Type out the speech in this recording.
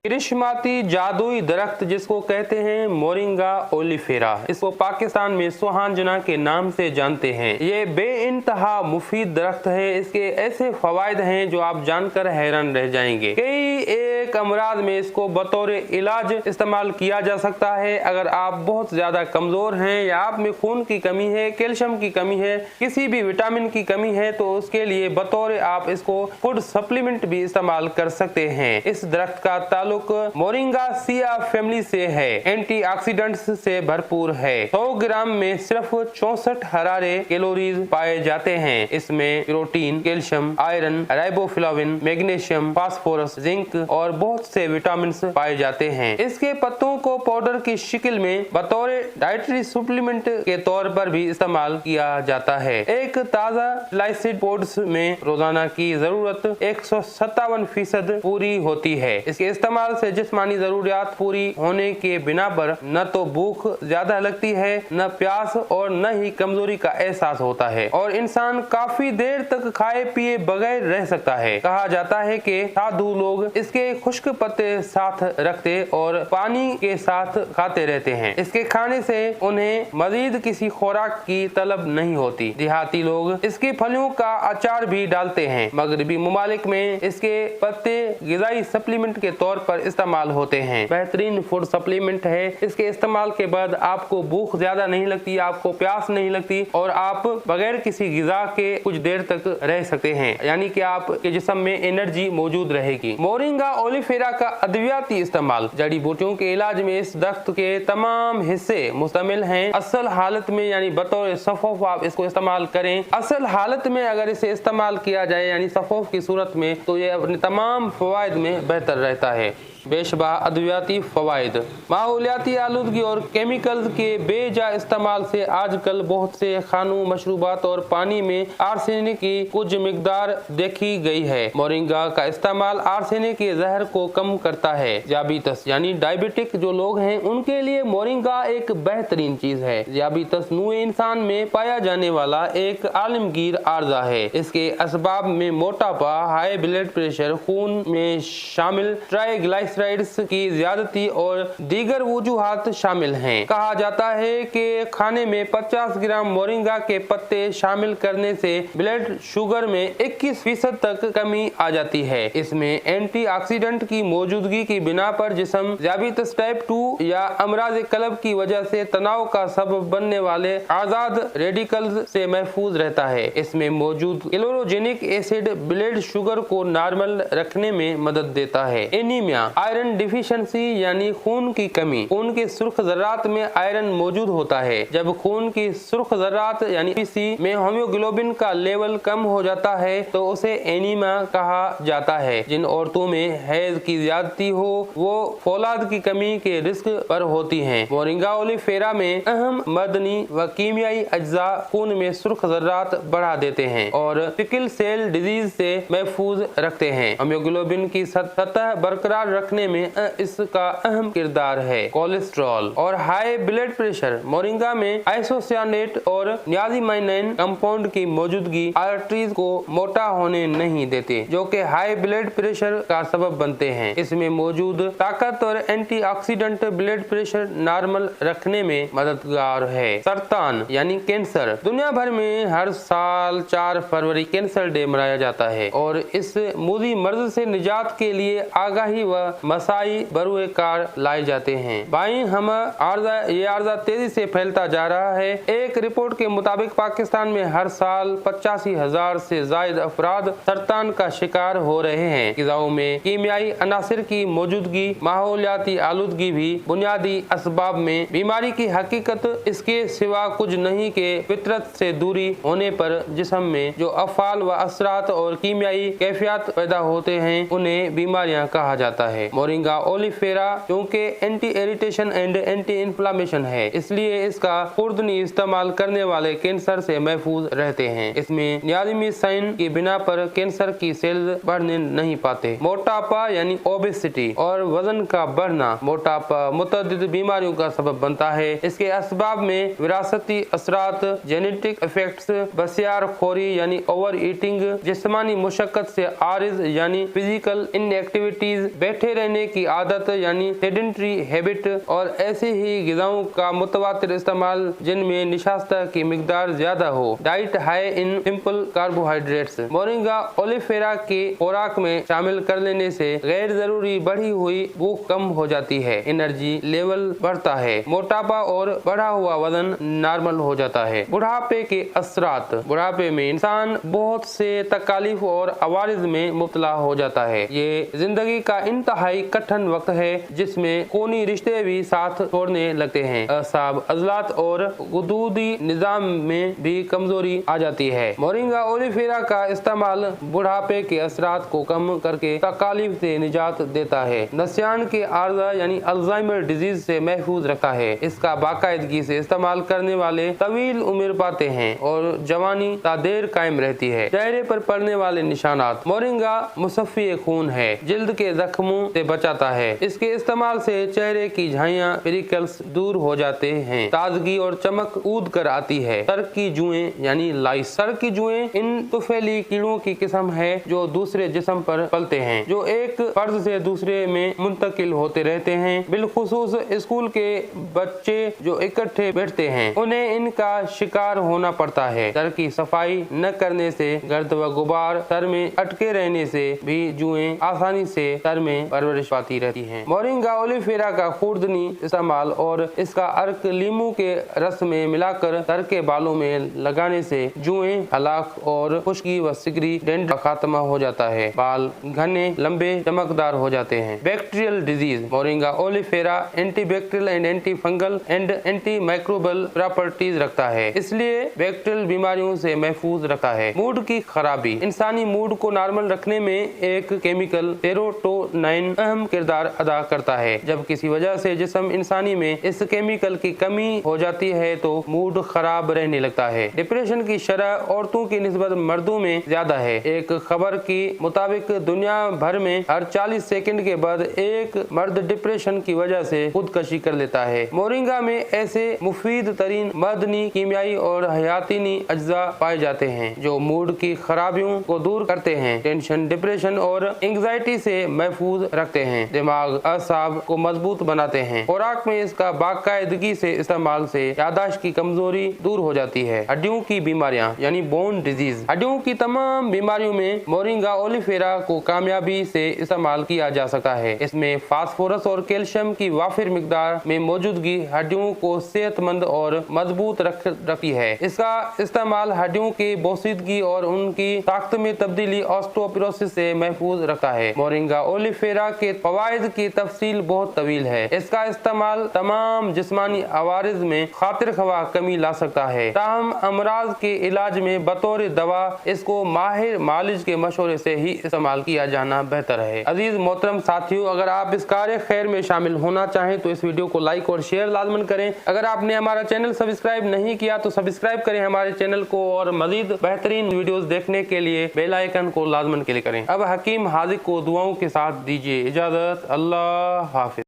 करिश्माती जादुई दरख्त जिसको कहते हैं मोरिंगा ओलिफेरा, इसको पाकिस्तान में सुहांजना के नाम से जानते हैं। ये बेइंतहा मुफीद दरख्त है। इसके ऐसे फवायद हैं जो आप जानकर हैरान रह जाएंगे। कई एक अमराज में इसको बतौर इलाज इस्तेमाल किया जा सकता है। अगर आप बहुत ज्यादा कमजोर हैं या आप में खून की कमी है, कैल्शियम की कमी है, किसी भी विटामिन की कमी है, तो उसके लिए बतौर आप इसको फूड सप्लीमेंट भी इस्तेमाल कर सकते हैं। इस दरख्त का ताल्लुक मोरिंगासिया फैमिली से है। एंटीऑक्सीडेंट्स से भरपूर है। 100 ग्राम में सिर्फ 64 हरारे कैलोरीज पाए जाते हैं। इसमें protein, calcium, iron, riboflavin, magnesium, phosphorus, zinc और बहुत से विटामिन पाए जाते हैं। इसके पत्तों को पाउडर की शक्ल में बतौर डाइटरी सप्लीमेंट के तौर पर भी इस्तेमाल किया जाता है। एक ताज़ा लाइसिड पोड्स में रोजाना की जरूरत 157% पूरी होती है। इसके इस्तेमाल से जिस्मानी जरूरियात पूरी होने के बिना पर न तो भूख ज्यादा लगती है, न प्यास और न ही कमजोरी का एहसास होता है और इंसान काफी देर तक खाए पिए बगैर रह सकता है। कहा जाता है कि साधु लोग इसके खुश्क पत्ते साथ रखते और पानी के साथ खाते रहते हैं। इसके खाने से उन्हें मजीद किसी खुराक की तलब नहीं होती। देहाती लोग इसकी फलियों का अचार भी डालते हैं। मगरबी मुमालिक में इसके पत्ते ग़िज़ाई सप्लीमेंट के तौर पर इस्तेमाल होते हैं। बेहतरीन फूड सप्लीमेंट है। इसके इस्तेमाल के बाद आपको भूख ज्यादा नहीं लगती, आपको प्यास नहीं लगती और आप बगैर किसी ग़िज़ा के कुछ देर तक रह सकते हैं, यानी कि आपके जिस्म में एनर्जी मौजूद रहेगी। मोरिंगा ओलिफेरा का अद्वियाती इस्तेमाल। जड़ी बूटियों के इलाज में इस दरख्त के तमाम हिस्से मुश्तमिल हैं। असल हालत में यानी बतौर सफ़ोफ आप इसको इस्तेमाल करें। असल हालत में अगर इसे इस्तेमाल किया जाए यानी सफ़ोफ की सूरत में, तो ये अपने तमाम फवायद में बेहतर रहता है। बेशबा अद्वियाती फवायद। माहौलियाती आलूदगी और केमिकल्स के बेजा इस्तेमाल से आजकल बहुत से खानों, मशरूबात और पानी में आर्सेनिक की कुछ मिकदार देखी गई है। मोरिंगा का इस्तेमाल आर्सेनिक के जहर को कम करता है। ज़ियाबीतस यानी डायबिटिक जो लोग हैं उनके लिए मोरिंगा एक बेहतरीन चीज है। ज़ियाबीतस नूए इंसान में पाया जाने वाला एक आलमगीर आर्जा है। इसके असबाब में मोटापा, हाई ब्लड प्रेशर, खून में शामिल ट्राइग्लाइसराइड्स की ज्यादती और दीगर वजूहात शामिल हैं। कहा जाता है कि खाने में 50 ग्राम मोरिंगा के पत्ते शामिल करने से ब्लड शुगर में 21% तक कमी आ जाती है। इसमें एंटीऑक्सीडेंट की मौजूदगी की बिना पर जिस्म ज़ियाबीतस टाइप 2 या अमराज कल्ब की वजह से तनाव का सबब बनने वाले आजाद रेडिकल्स से महफूज रहता है। इसमें मौजूद क्लोरोजेनिक एसिड ब्लड शुगर को नॉर्मल रखने में मदद देता है। एनीमिया, आयरन डिफिशिएंसी यानी खून की कमी। खून के सुर्ख ज़र्रात में आयरन मौजूद होता है। जब खून की सुर्ख ज़र्रात यानी पीसी में हीमोग्लोबिन का लेवल कम हो जाता है तो उसे एनीमिया कहा जाता है। जिन औरतों में हैज की ज्यादती हो वो फौलाद की कमी के रिस्क पर होती हैं। मोरिंगा ओलिफेरा में अहम मदनी व कीमियाई अज्जा खून में सुर्ख ज़र्रात बढ़ा देते हैं और सिकल सेल डिजीज से महफूज रखते हैं। हीमोग्लोबिन की सतह बरकरार रखने में इसका अहम किरदार है। कोलेस्ट्रॉल और हाई ब्लड प्रेशर। मोरिंगा में आइसोसियानेट और नियाज़िमाइनिन कंपाउंड की मौजूदगी आर्टरीज को मोटा होने नहीं देते, जो कि हाई ब्लड प्रेशर का सबब बनते हैं। इसमें मौजूद ताकत और एंटीऑक्सीडेंट ब्लड प्रेशर नॉर्मल रखने में मददगार है। सरतान यानी कैंसर। दुनिया भर में हर साल 4 फरवरी कैंसर डे मनाया जाता है और इस मुज़ी मर्ज से निजात के लिए आगाही व मसाई बरुए कार लाए जाते हैं। बाई हम ये आर्जा तेजी से फैलता जा रहा है। एक रिपोर्ट के मुताबिक पाकिस्तान में हर साल 85,000 से ज्यादा अफराद सरतान का शिकार हो रहे हैं। ग़िज़ाओं में कीमियाई अनासिर की मौजूदगी, माहौलियाती आलूदगी भी बुनियादी असबाब में बीमारी की हकीकत इसके सिवा कुछ नहीं के फितरत से दूरी होने पर जिस्म में जो अफ़ाल व असरात और कीमियाई कैफियत पैदा होते हैं उन्हें बीमारियां कहा जाता है। मोरिंगा ओलिफेरा क्योंकि anti irritation and anti inflammation है, इसलिए इसका खुर्दनी इस्तेमाल करने वाले कैंसर से महफूज रहते हैं। इसमें नियाज़िमाइसिन की बिना पर कैंसर की सेल्स बढ़ने नहीं पाते। मोटापा यानी ओबेसिटी और वजन का बढ़ना। मोटापा मुतअद्दिद बीमारियों का सबब बनता है। इसके असबाब में विरासती असरात, जेनेटिक इफेक्ट्स, बसियार खोरी यानी ओवर ईटिंग, जिस्मानी मुशक्कत से आरिज यानी फिजिकल इनएक्टिविटीज, बैठे रहने की आदत यानी सेडेंटरी हैबिट और ऐसे ही ग़िज़ाओं का मुतवातिर इस्तेमाल जिनमें निशास्ता की मिकदार ज्यादा हो। Diet high in simple carbohydrates. Moringa oleifera के खुराक में शामिल कर लेने से गैर जरूरी बढ़ी हुई भूख कम हो जाती है, एनर्जी लेवल बढ़ता है, मोटापा और बढ़ा हुआ वजन नॉर्मल हो जाता है। बुढ़ापे के असरात। बुढ़ापे में इंसान बहुत से तकालीफ और अवारिज में मुब्तला हो जाता है। ये जिंदगी का इंतहाई कठिन वक्त है जिसमें खूनी रिश्ते भी साथ छोड़ने लगते हैं। असाब, अजलात और गुदूदी निजाम में भी कमजोरी आ जाती है। मोरिंगा ओलिफेरा का इस्तेमाल बुढ़ापे के असरात को कम करके तकालीफ से निजात देता है, नस्यान के आर्जा यानी अल्जाइमर डिजीज से महफूज रखता है। इसका बाकायदगी से इस्तेमाल करने वाले तवील उम्र पाते हैं और जवानी तादेर कायम रहती है। चेहरे पर पड़ने वाले निशानात। मोरिंगा मुसफ़ी खून है, जिल्द के जख्मों से बचाता है। इसके इस्तेमाल से चेहरे की झाइयाँ पिरिकल्स दूर हो जाते हैं, ताजगी और चमक कूद कर आती है। सर की जुएं यानी लाइस। सर की जुएं इन तुफैली कीड़ों की किस्म है जो दूसरे जिस्म पर पलते हैं, जो एक फर्द से दूसरे में मुंतकिल होते रहते हैं। बिलखुसूस स्कूल के बच्चे जो इकट्ठे बैठते हैं उन्हें इनका शिकार होना पड़ता है। सर की सफाई न करने से, गर्द व गुबार सर में अटके रहने से भी जुएं आसानी से सर में परवरिश पाती रहती हैं। मोरिंगा ओलिफेरा का खुर्दनी इस्तेमाल और इसका अर्क लीमू के रस में मिलाकर सर के बालों में लगाने से जुएं, हलाक और खुश्की व सिगरी डेंड्रफ का खात्मा हो जाता है। बाल घने, लंबे, चमकदार हो जाते हैं। Bacterial disease. Moringa oleifera anti bacterial and anti fungal and anti microbial properties रखता है, इसलिए बैक्टीरियल बीमारियों से महफूज रखता है। मूड की खराबी। इंसानी मूड को नॉर्मल रखने में एक केमिकल सेरोटोनिन अहम किरदार अदा करता है। जब किसी वजह से जिस्म इंसानी में इस केमिकल की कमी हो जाती है तो मूड खराब रहने लगता है। डिप्रेशन की शरह औरतों की निस्बत मर्दों में ज्यादा है। एक खबर के मुताबिक दुनिया भर में हर 40 सेकंड के बाद एक मर्द डिप्रेशन की वजह से खुदकशी कर लेता है। मोरिंगा में ऐसे मुफीद तरीन मदनी, कीमियाई और हयातीनी अज्जा पाए जाते हैं जो मूड की खराबियों को दूर करते हैं, टेंशन, डिप्रेशन और एंग्जाइटी से महफूज रखते हैं, दिमाग, असाब को मजबूत बनाते हैं। खुराक में इसका बाकायदगी से इस्तेमाल से यादाश्त की कमजोरी दूर हो जाती है। हड्डियों की बीमारियां यानी बोन डिजीज। हड्डियों की तमाम बीमारियों में मोरिंगा ओलिफेरा को कामयाबी से इस्तेमाल किया जा सकता है। इसमें फास्फोरस और कैल्शियम की वाफिर मिकदार में मौजूदगी हड्डियों को सेहतमंद और मजबूत रखती है। इसका इस्तेमाल हड्डियों की बोसीदगी और उनकी ताकत में तब्दीली ऑस्टियोपोरोसिस से महफूज रखता है। मोरिंगा ओलिफेरा के फवाइद की तफसील बहुत तवील है। इसका इस्तेमाल तमाम जिस्मानी अवारिज में खातिर खवा कमी ला सकता है। ताहम अमराज के इलाज में बतौर दवा इसको माहिर मालिज के मशवरे से ही इस्तेमाल किया जाना बेहतर है। अजीज मोहतरम साथियों, अगर आप इस कार्य खैर में शामिल होना चाहें तो इस वीडियो को लाइक और शेयर लाजमन करें। अगर आपने हमारा चैनल सब्सक्राइब नहीं किया तो सब्सक्राइब करें हमारे चैनल को और मजीद बेहतरीन वीडियोस देखने के लिए बेल आइकन को लाजमन क्लिक करें। अब हकीम हाजिक को दुआओं के साथ दीजिए इजाजत। अल्लाह हाफिज।